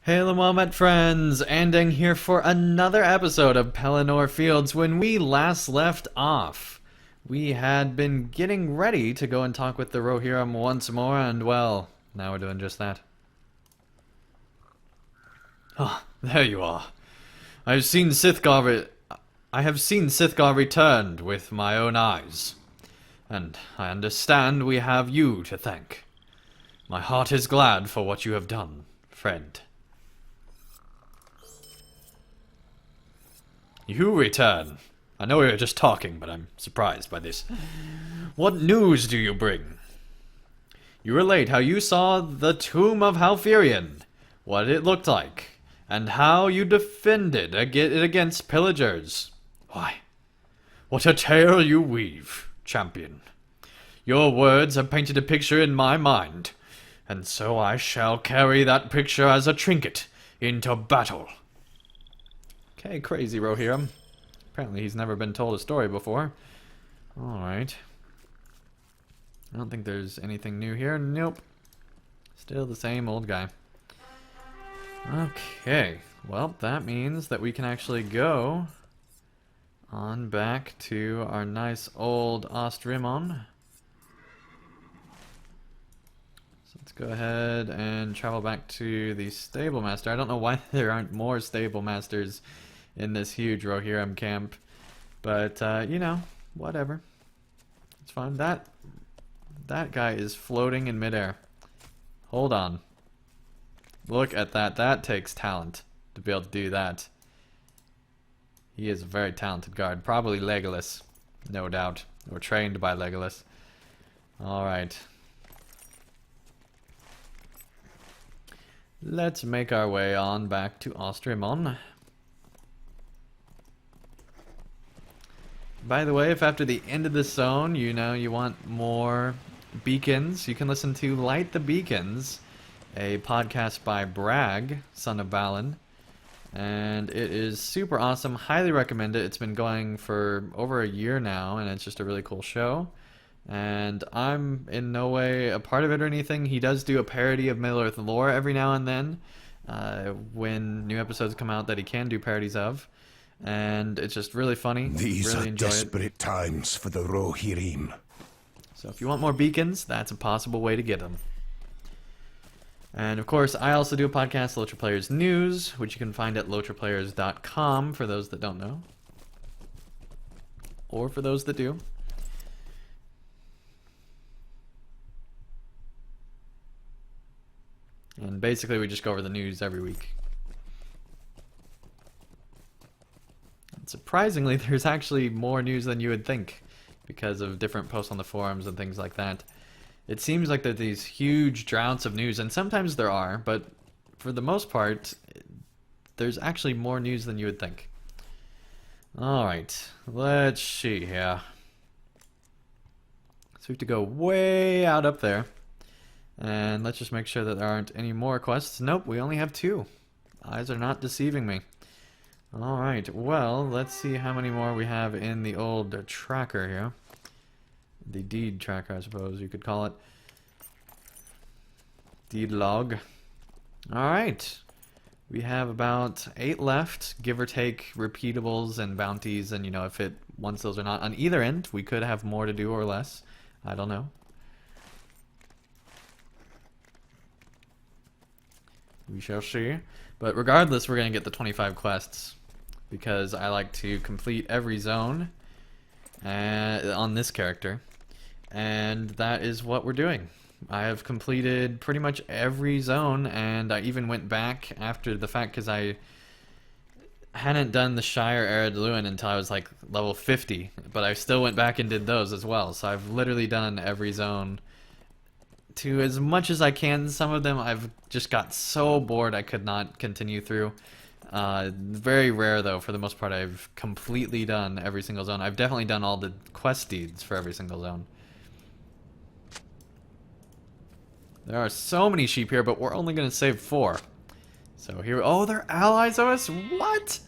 Hello, Wombat friends! Andang here for another episode of Pelennor Fields. When we last left off, we had been getting ready to go and talk with the Rohirrim once more, and well, now we're doing just that. Ah, there you are. I have seen Sithgar returned with my own eyes, and I understand we have you to thank. My heart is glad for what you have done, friend. You return. I know we were just talking, but I'm surprised by this. What news do you bring? You relate how you saw the tomb of Halfirion, what it looked like, and how you defended it against pillagers. Why, what a tale you weave, champion. Your words have painted a picture in my mind, and so I shall carry that picture as a trinket into battle. Okay, crazy Rohirrim. Apparently he's never been told a story before. Alright. I don't think there's anything new here. Nope. Still the same old guy. Okay. Well, that means that we can actually go on back to our nice old Ostrimon. So let's go ahead and travel back to the stable master. I don't know why there aren't more stable masters in this huge Rohirrim camp, but you know, whatever. It's fine. That guy is floating in midair. Hold on. Look at that. That takes talent to be able to do that. He is a very talented guard. Probably Legolas, no doubt, or trained by Legolas. Alright. Let's make our way on back to Ostrimon. By the way, if after the end of this zone, you know, you want more beacons, you can listen to Light the Beacons, a podcast by Bragg, son of Balin. And it is super awesome. Highly recommend it. It's been going for over a year now, and it's just a really cool show. And I'm in no way a part of it or anything. He does do a parody of Middle-earth lore every now and then, when new episodes come out that he can do parodies of. And it's just really funny. These really are desperate times for the Rohirrim. So if you want more beacons, that's a possible way to get them. And of course, I also do a podcast, LOTRO Players News, which you can find at lotraplayers.com for those that don't know. Or for those that do. And basically we just go over the news every week. Surprisingly, there's actually more news than you would think because of different posts on the forums and things like that. It seems like there's these huge droughts of news, and sometimes there are, but for the most part, there's actually more news than you would think. Alright, let's see here. So we have to go way out up there. And let's just make sure that there aren't any more quests. Nope, we only have 2. Eyes are not deceiving me. Alright, well, let's see how many more we have in the old tracker here. The deed tracker, I suppose you could call it. Deed log. Alright. We have about 8 left, give or take repeatables and bounties, and you know, if once those are not on either end, we could have more to do or less. I don't know. We shall see. But regardless, we're going to get the 25 quests, because I like to complete every zone on this character, and that is what we're doing. I have completed pretty much every zone, and I even went back after the fact because I hadn't done the Shire Ered Luin until I was like level 50, but I still went back and did those as well. So I've literally done every zone to as much as I can. Some of them I've just got so bored I could not continue through. Very rare though. For the most part, I've completely done every single zone. I've definitely done all the quest deeds for every single zone. There are so many sheep here, but we're only going to save 4. So here, oh, they're allies of us? What?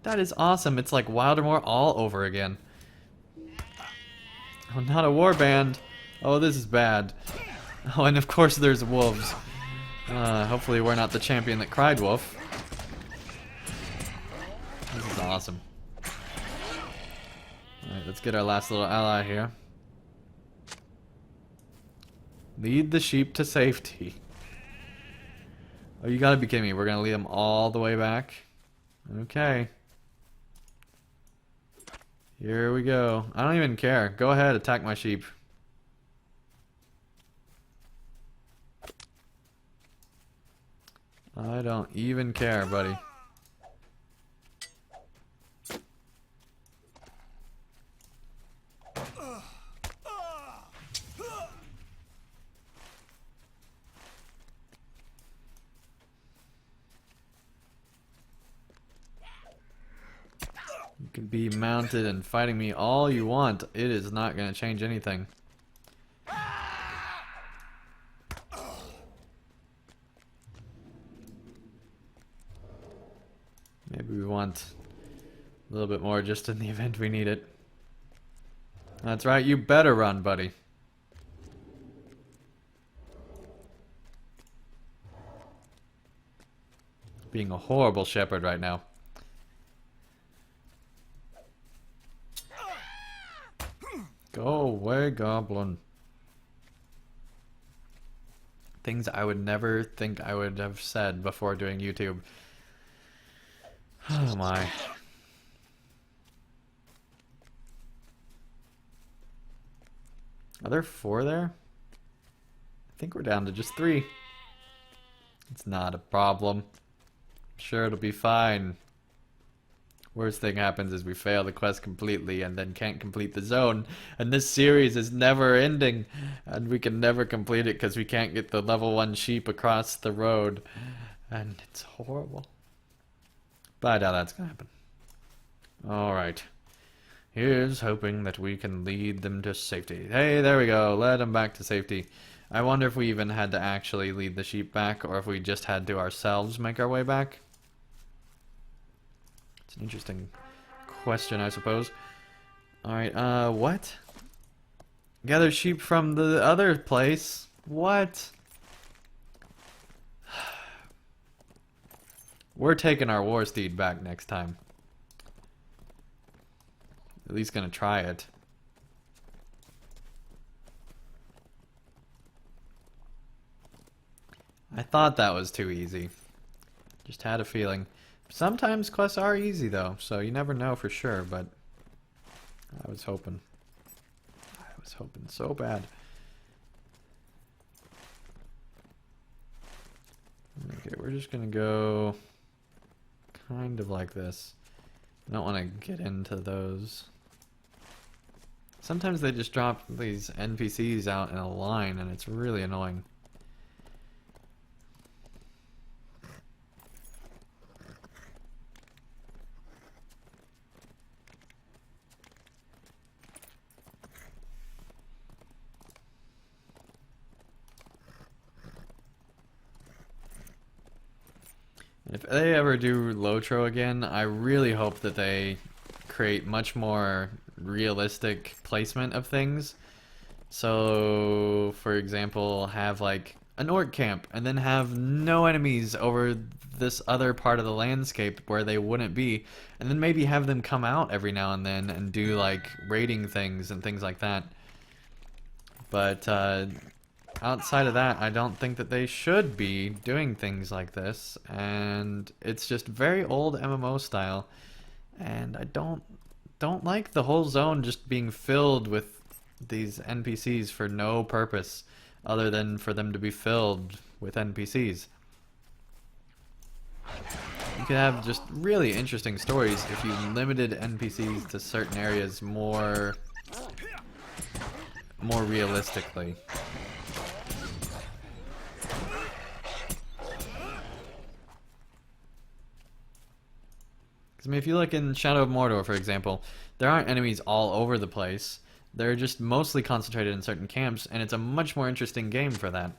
That is awesome. It's like Wildermore all over again. Oh, not a warband. Oh, this is bad. Oh, and of course there's wolves. Hopefully we're not the champion that cried wolf. This is awesome. Alright, let's get our last little ally here. Lead the sheep to safety. Oh, you gotta be kidding me. We're gonna lead them all the way back? Okay. Here we go. I don't even care. Go ahead, attack my sheep. I don't even care, buddy. You can be mounted and fighting me all you want. It is not going to change anything. Maybe we want a little bit more just in the event we need it. That's right, you better run, buddy. Being a horrible shepherd right now. Go away, goblin. Things I would never think I would have said before doing YouTube. Oh my. Are there 4 there? I think we're down to just 3. It's not a problem. Sure, it'll be fine. Worst thing happens is we fail the quest completely and then can't complete the zone. And this series is never ending. And we can never complete it because we can't get the level 1 sheep across the road. And it's horrible. But I doubt that's going to happen. Alright. Here's hoping that we can lead them to safety. Hey, there we go. Led them back to safety. I wonder if we even had to actually lead the sheep back or if we just had to ourselves make our way back. It's an interesting question, I suppose. Alright, what? Gather sheep from the other place? What? We're taking our war steed back next time. At least gonna try it. I thought that was too easy. Just had a feeling. Sometimes quests are easy though, so you never know for sure, but I was hoping. I was hoping so bad. Okay, we're just gonna go kind of like this. I don't want to get into those. Sometimes they just drop these NPCs out in a line and it's really annoying. If they ever do LOTRO again, I really hope that they create much more realistic placement of things. So, for example, have like an orc camp and then have no enemies over this other part of the landscape where they wouldn't be, and then maybe have them come out every now and then and do like raiding things and things like that. But outside of that, I don't think that they should be doing things like this, and it's just very old MMO style, and I don't like the whole zone just being filled with these NPCs for no purpose other than for them to be filled with NPCs. You could have just really interesting stories if you limited NPCs to certain areas more realistically. I mean, if you look in Shadow of Mordor, for example, there aren't enemies all over the place. They're just mostly concentrated in certain camps, and it's a much more interesting game for that.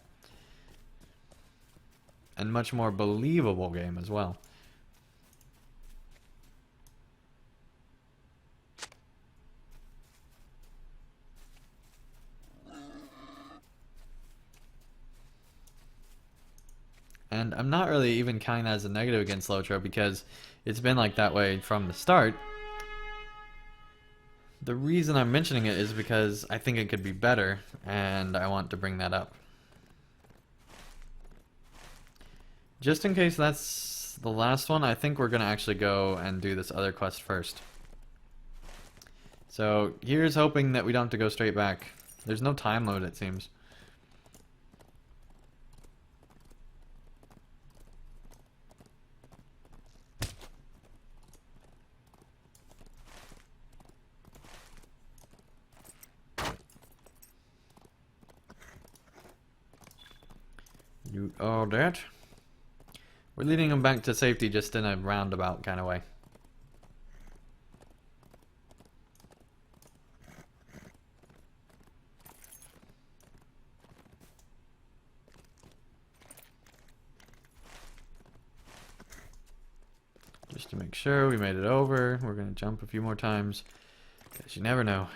And much more believable game as well. And I'm not really even counting that as a negative against LOTRO because it's been like that way from the start. The reason I'm mentioning it is because I think it could be better, and I want to bring that up. Just in case that's the last one, I think we're going to actually go and do this other quest first. So here's hoping that we don't have to go straight back. There's no time limit, it seems. You all that? We're leading him back to safety just in a roundabout kind of way. Just to make sure we made it over, we're going to jump a few more times, because you never know.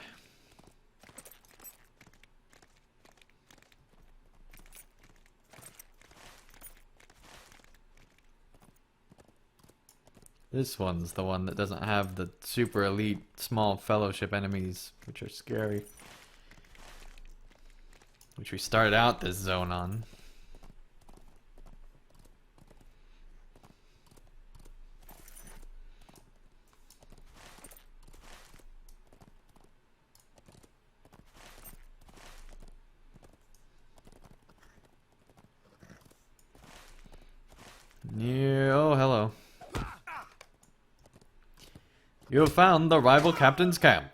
This one's the one that doesn't have the super elite small fellowship enemies, which are scary. Which we started out this zone on. Yeah, oh, hello. You have found the rival captain's camp.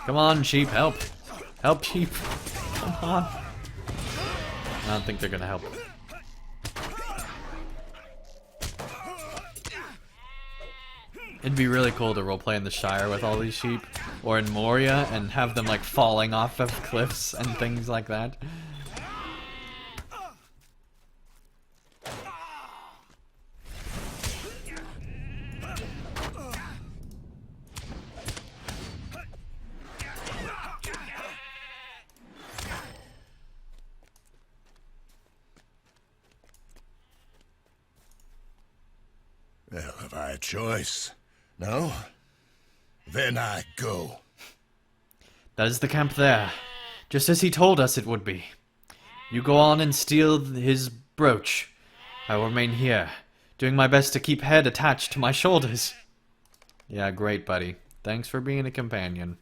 Come on, sheep, help. Help, sheep. Come on. I don't think they're gonna help. It'd be really cool to roleplay in the Shire with all these sheep. Or in Moria and have them like falling off of cliffs and things like that. Well, have I a choice? No? Then I go. That is the camp there, just as he told us it would be. You go on and steal his brooch. I will remain here, doing my best to keep head attached to my shoulders. Yeah, great, buddy. Thanks for being a companion.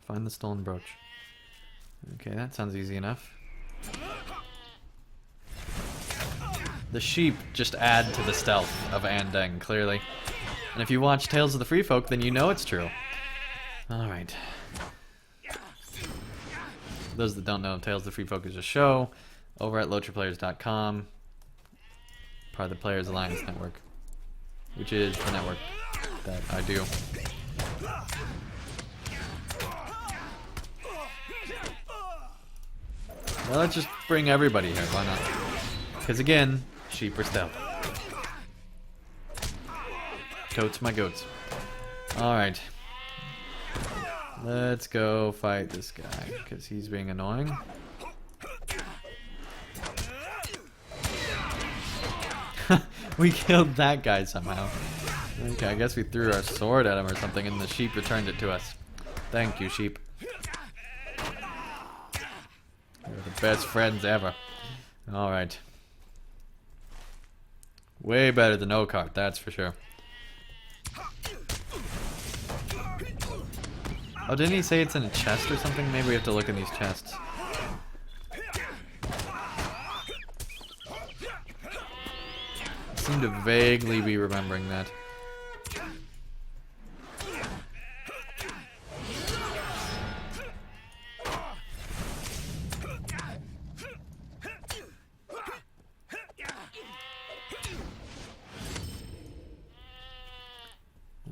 Find the stolen brooch. Okay, that sounds easy enough. The sheep just add to the stealth of Andeng, clearly. And if you watch Tales of the Free Folk, then you know it's true. Alright. For those that don't know, Tales of the Free Folk is a show over at LOTROplayers.com, part of the Players Alliance Network, which is the network that I do. Well, let's just bring everybody here, why not? Because again, sheep are stealth. Totes my goats. Alright. Let's go fight this guy, because he's being annoying. We killed that guy somehow. Okay, I guess we threw our sword at him or something and the sheep returned it to us. Thank you, sheep. You're the best friends ever. Alright. Way better than Oakheart, that's for sure. Oh, didn't he say it's in a chest or something? Maybe we have to look in these chests. I seem to vaguely be remembering that.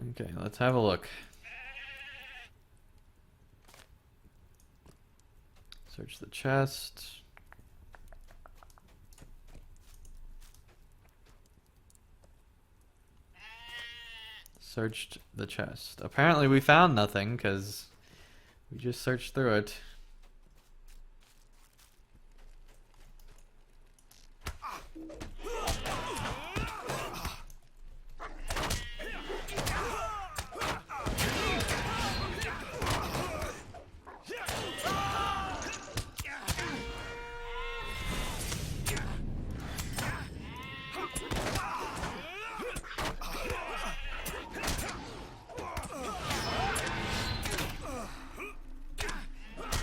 Okay, let's have a look. Search the chest. Searched the chest. Apparently we found nothing, because we just searched through it.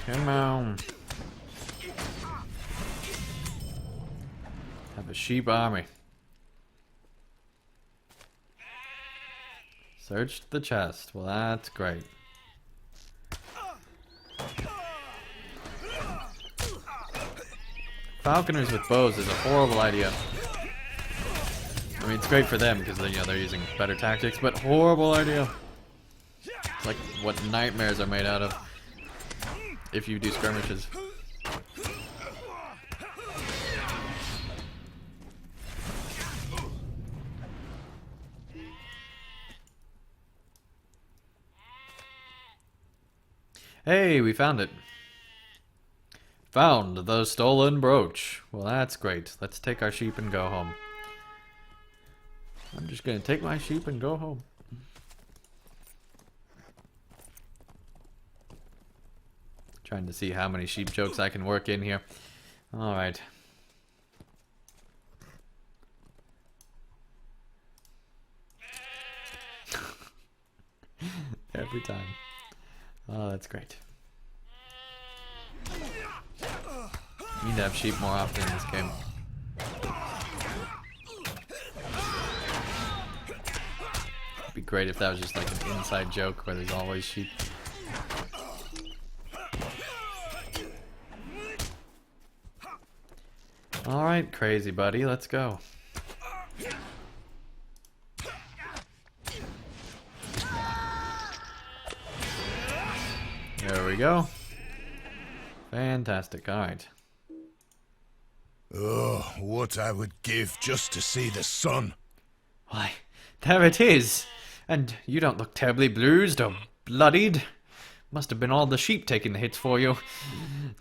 Come on. Have a sheep army. Searched the chest. Well, that's great. Falconers with bows is a horrible idea. I mean, it's great for them because they're using better tactics, but horrible idea. It's like what nightmares are made out of if you do skirmishes. Hey, we found it. Found the stolen brooch. Well, that's great. Let's take our sheep and go home. I'm just gonna take my sheep and go home. Trying to see how many sheep jokes I can work in here. Alright. Every time. Oh, that's great. Need to have sheep more often in this game. It'd be great if that was just like an inside joke where there's always sheep. Alright, crazy buddy, let's go. There we go. Fantastic, alright. Oh, what I would give just to see the sun. Why, there it is! And you don't look terribly bruised or bloodied. Must have been all the sheep taking the hits for you.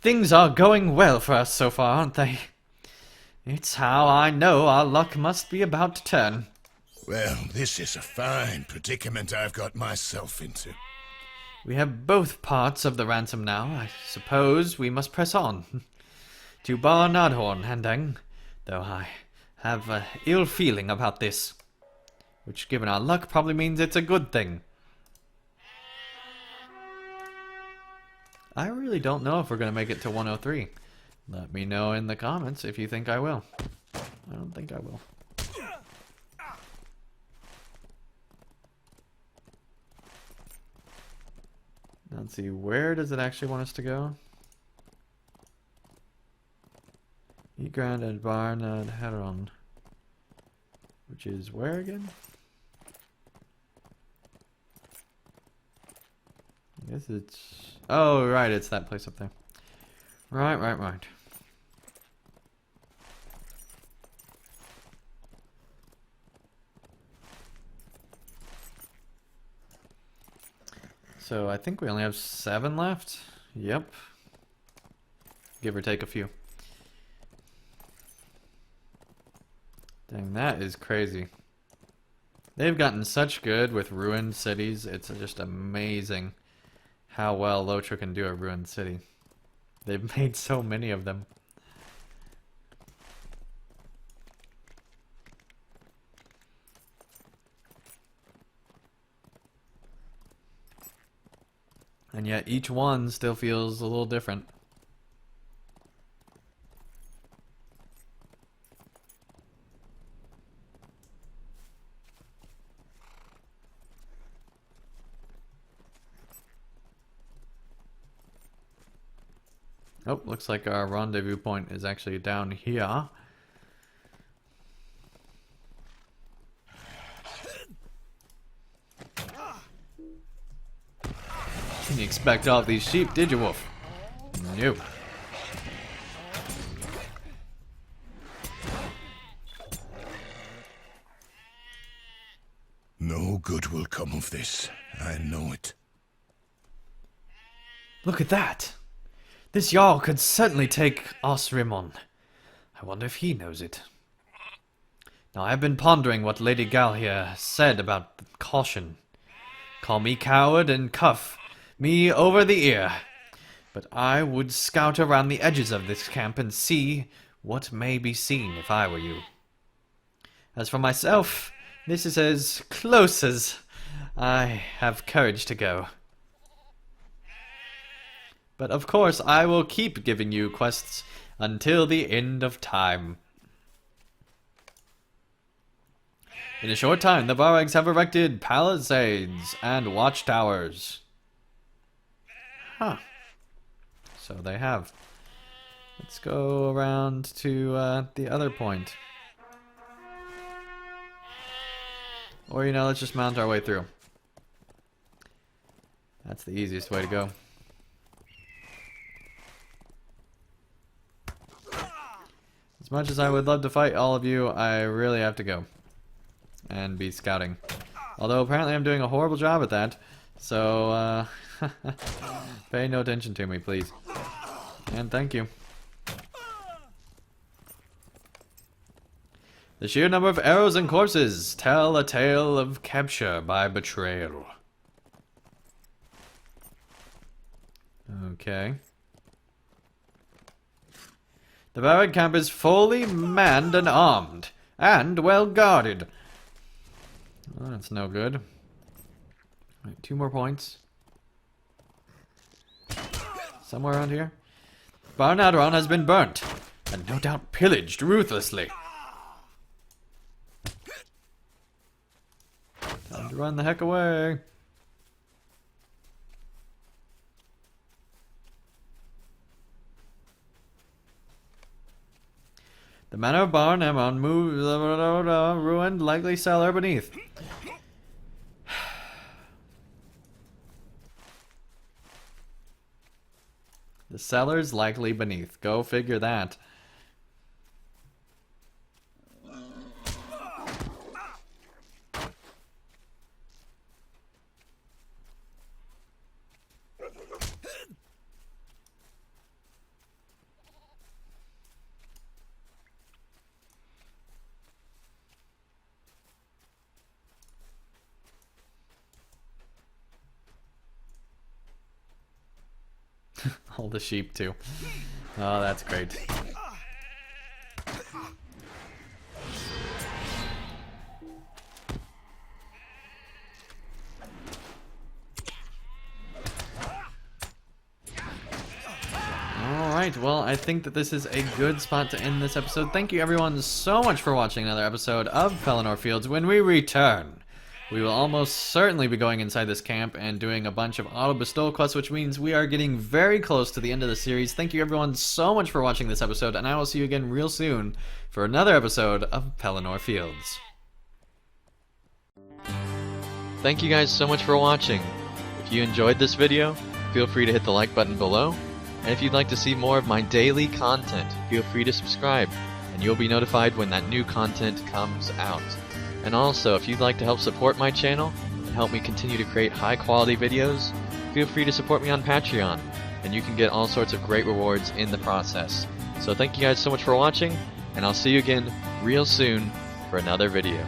Things are going well for us so far, aren't they? It's how I know our luck must be about to turn. Well, this is a fine predicament I've got myself into. We have both parts of the ransom now. I suppose we must press on. To Bar Nadhorn, Handang, though I have an ill feeling about this. Which, given our luck, probably means it's a good thing. I really don't know if we're going to make it to 103. Let me know in the comments if you think I will. I don't think I will. Let's see, where does it actually want us to go? Egrand and Barnard Heron. Which is where again? I guess it's... Oh, right, it's that place up there. Right. So I think we only have 7 left. Yep. Give or take a few. Dang, that is crazy. They've gotten such good with ruined cities. It's just amazing how well LOTRO can do a ruined city. They've made so many of them. And yet each one still feels a little different. Oh, looks like our rendezvous point is actually down here. Didn't expect all these sheep, did you, Wolf? No. No good will come of this. I know it. Look at that! This Jarl could certainly take Osrimon. I wonder if he knows it. Now, I've been pondering what Lady Galhia said about caution. Call me coward and cuff me over the ear. But I would scout around the edges of this camp and see what may be seen if I were you. As for myself, this is as close as I have courage to go. But of course, I will keep giving you quests until the end of time. In a short time, the Varegs have erected palisades and watchtowers. Huh. So they have. Let's go around to the other point. Or, you know, let's just mount our way through. That's the easiest way to go. As much as I would love to fight all of you, I really have to go. And be scouting. Although apparently I'm doing a horrible job at that. So, pay no attention to me, please. And thank you. The sheer number of arrows and corpses tell a tale of capture by betrayal. Okay. The barrack camp is fully manned and armed, and well guarded. Oh, that's no good. Right, 2 more points. Somewhere around here. Barn Adron has been burnt, and no doubt pillaged ruthlessly. Time to run the heck away. The manor of Barn Amon moved, ruined, likely cellar beneath. The cellar's likely beneath. Go figure that. All the sheep too. Oh, that's great. Alright, well, I think that this is a good spot to end this episode. Thank you everyone so much for watching another episode of Pelennor Fields. When we return, we will almost certainly be going inside this camp and doing a bunch of auto-bestowal quests, which means we are getting very close to the end of the series. Thank you everyone so much for watching this episode, and I will see you again real soon for another episode of Pelennor Fields. Thank you guys so much for watching. If you enjoyed this video, feel free to hit the like button below, and if you'd like to see more of my daily content, feel free to subscribe, and you'll be notified when that new content comes out. And also, if you'd like to help support my channel and help me continue to create high quality videos, feel free to support me on Patreon, and you can get all sorts of great rewards in the process. So thank you guys so much for watching, and I'll see you again real soon for another video.